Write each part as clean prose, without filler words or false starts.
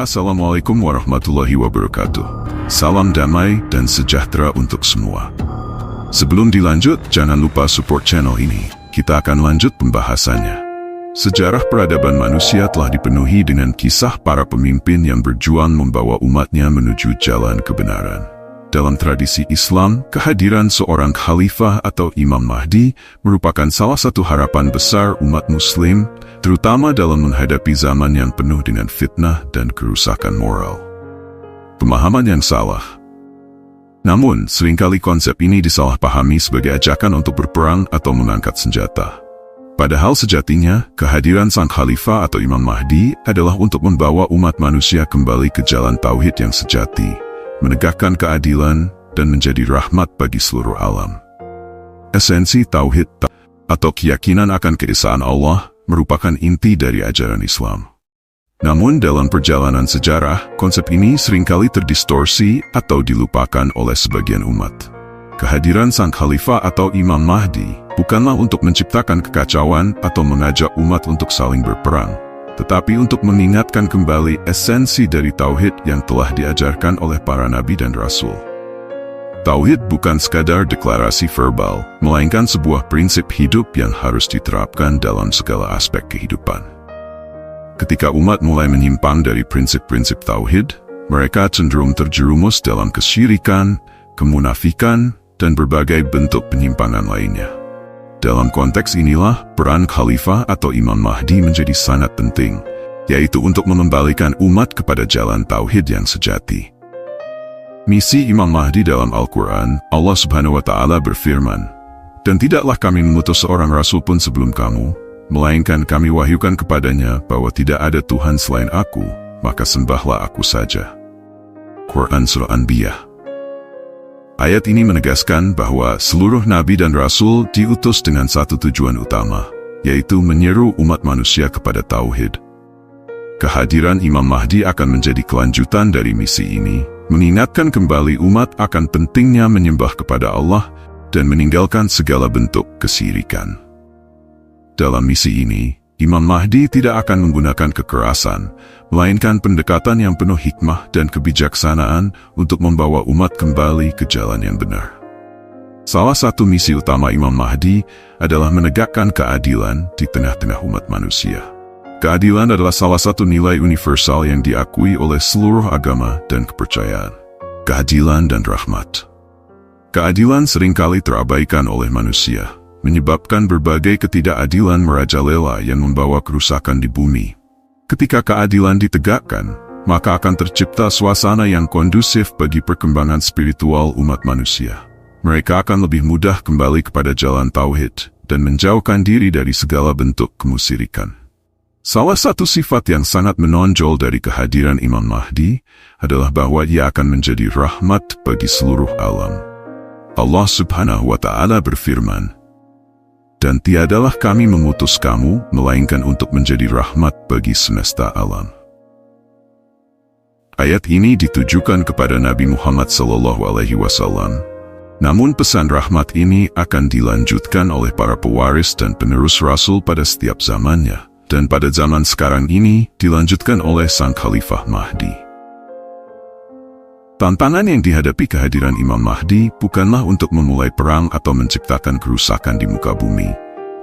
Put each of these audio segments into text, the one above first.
Assalamualaikum warahmatullahi wabarakatuh. Salam damai dan sejahtera untuk semua. Sebelum dilanjut, jangan lupa support channel ini. Kita akan lanjut pembahasannya. Sejarah peradaban manusia telah dipenuhi dengan kisah para pemimpin yang berjuang membawa umatnya menuju jalan kebenaran. Dalam tradisi Islam, kehadiran seorang khalifah atau Imam Mahdi merupakan salah satu harapan besar umat Muslim, terutama dalam menghadapi zaman yang penuh dengan fitnah dan kerusakan moral. Pemahaman yang salah. Namun, seringkali konsep ini disalahpahami sebagai ajakan untuk berperang atau mengangkat senjata. Padahal sejatinya, kehadiran sang khalifah atau Imam Mahdi adalah untuk membawa umat manusia kembali ke jalan tauhid yang sejati, menegakkan keadilan, dan menjadi rahmat bagi seluruh alam. Esensi tauhid atau keyakinan akan keesaan Allah merupakan inti dari ajaran Islam. Namun dalam perjalanan sejarah, konsep ini seringkali terdistorsi atau dilupakan oleh sebagian umat. Kehadiran sang khalifah atau Imam Mahdi bukanlah untuk menciptakan kekacauan atau mengajak umat untuk saling berperang, tetapi untuk mengingatkan kembali esensi dari tauhid yang telah diajarkan oleh para nabi dan rasul. Tauhid bukan sekadar deklarasi verbal, melainkan sebuah prinsip hidup yang harus diterapkan dalam segala aspek kehidupan. Ketika umat mulai menyimpang dari prinsip-prinsip tauhid, mereka cenderung terjerumus dalam kesyirikan, kemunafikan, dan berbagai bentuk penyimpangan lainnya. Dalam konteks inilah, peran khalifah atau Imam Mahdi menjadi sangat penting, yaitu untuk mengembalikan umat kepada jalan tauhid yang sejati. Misi Imam Mahdi dalam Al-Quran, Allah Subhanahu wa Ta'ala berfirman, "Dan tidaklah kami mengutus seorang rasul pun sebelum kamu, melainkan kami wahyukan kepadanya bahwa tidak ada Tuhan selain aku, maka sembahlah aku saja." Quran Surah Anbiya. Ayat ini menegaskan bahwa seluruh nabi dan rasul diutus dengan satu tujuan utama, yaitu menyeru umat manusia kepada tauhid. Kehadiran Imam Mahdi akan menjadi kelanjutan dari misi ini, mengingatkan kembali umat akan pentingnya menyembah kepada Allah dan meninggalkan segala bentuk kesyirikan. Dalam misi ini, Imam Mahdi tidak akan menggunakan kekerasan, melainkan pendekatan yang penuh hikmah dan kebijaksanaan untuk membawa umat kembali ke jalan yang benar. Salah satu misi utama Imam Mahdi adalah menegakkan keadilan di tengah-tengah umat manusia. Keadilan adalah salah satu nilai universal yang diakui oleh seluruh agama dan kepercayaan. Keadilan dan rahmat. Keadilan seringkali terabaikan oleh manusia, menyebabkan berbagai ketidakadilan merajalela yang membawa kerusakan di bumi. Ketika keadilan ditegakkan, maka akan tercipta suasana yang kondusif bagi perkembangan spiritual umat manusia. Mereka akan lebih mudah kembali kepada jalan tauhid dan menjauhkan diri dari segala bentuk kemusyrikan. Salah satu sifat yang sangat menonjol dari kehadiran Imam Mahdi adalah bahwa ia akan menjadi rahmat bagi seluruh alam. Allah Subhanahu wa Ta'ala berfirman, "Dan tiadalah kami mengutus kamu, melainkan untuk menjadi rahmat bagi semesta alam." Ayat ini ditujukan kepada Nabi Muhammad SAW. Namun pesan rahmat ini akan dilanjutkan oleh para pewaris dan penerus Rasul pada setiap zamannya, dan pada zaman sekarang ini dilanjutkan oleh sang Khalifah Mahdi. Tantangan yang dihadapi kehadiran Imam Mahdi bukanlah untuk memulai perang atau menciptakan kerusakan di muka bumi,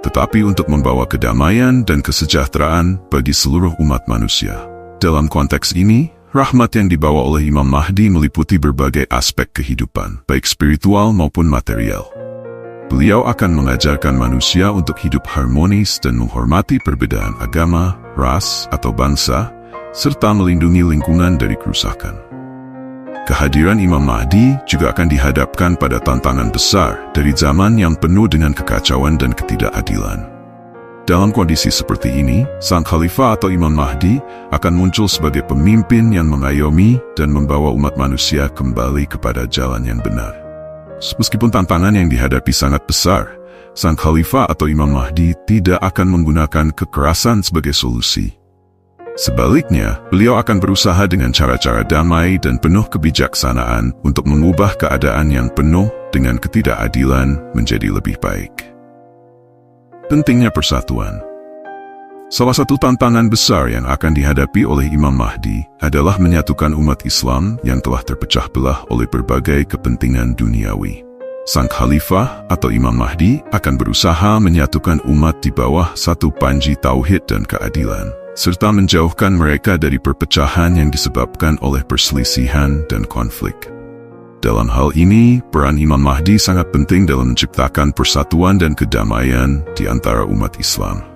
tetapi untuk membawa kedamaian dan kesejahteraan bagi seluruh umat manusia. Dalam konteks ini, rahmat yang dibawa oleh Imam Mahdi meliputi berbagai aspek kehidupan, baik spiritual maupun material. Beliau akan mengajarkan manusia untuk hidup harmonis dan menghormati perbedaan agama, ras, atau bangsa, serta melindungi lingkungan dari kerusakan. Kehadiran Imam Mahdi juga akan dihadapkan pada tantangan besar dari zaman yang penuh dengan kekacauan dan ketidakadilan. Dalam kondisi seperti ini, sang khalifah atau Imam Mahdi akan muncul sebagai pemimpin yang mengayomi dan membawa umat manusia kembali kepada jalan yang benar. Meskipun tantangan yang dihadapi sangat besar, sang khalifah atau Imam Mahdi tidak akan menggunakan kekerasan sebagai solusi. Sebaliknya, beliau akan berusaha dengan cara-cara damai dan penuh kebijaksanaan untuk mengubah keadaan yang penuh dengan ketidakadilan menjadi lebih baik. Pentingnya persatuan. Salah satu tantangan besar yang akan dihadapi oleh Imam Mahdi adalah menyatukan umat Islam yang telah terpecah belah oleh berbagai kepentingan duniawi. Sang Khalifah atau Imam Mahdi akan berusaha menyatukan umat di bawah satu panji tauhid dan keadilan, serta menjauhkan mereka dari perpecahan yang disebabkan oleh perselisihan dan konflik. Dalam hal ini, peran Imam Mahdi sangat penting dalam menciptakan persatuan dan kedamaian di antara umat Islam.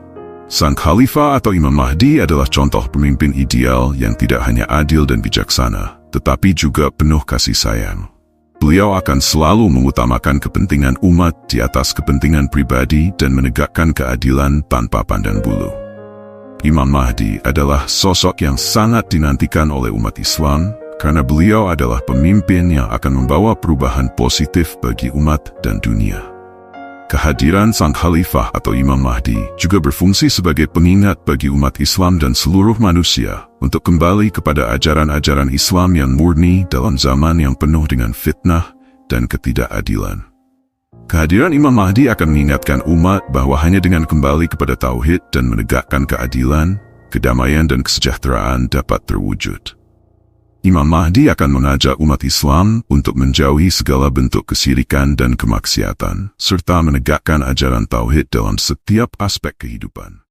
Sang Khalifah atau Imam Mahdi adalah contoh pemimpin ideal yang tidak hanya adil dan bijaksana, tetapi juga penuh kasih sayang. Beliau akan selalu mengutamakan kepentingan umat di atas kepentingan pribadi dan menegakkan keadilan tanpa pandang bulu. Imam Mahdi adalah sosok yang sangat dinantikan oleh umat Islam karena beliau adalah pemimpin yang akan membawa perubahan positif bagi umat dan dunia. Kehadiran Sang Khalifah atau Imam Mahdi juga berfungsi sebagai pengingat bagi umat Islam dan seluruh manusia untuk kembali kepada ajaran-ajaran Islam yang murni dalam zaman yang penuh dengan fitnah dan ketidakadilan. Kehadiran Imam Mahdi akan mengingatkan umat bahwa hanya dengan kembali kepada tauhid dan menegakkan keadilan, kedamaian dan kesejahteraan dapat terwujud. Imam Mahdi akan mengajak umat Islam untuk menjauhi segala bentuk kesyirikan dan kemaksiatan, serta menegakkan ajaran tauhid dalam setiap aspek kehidupan.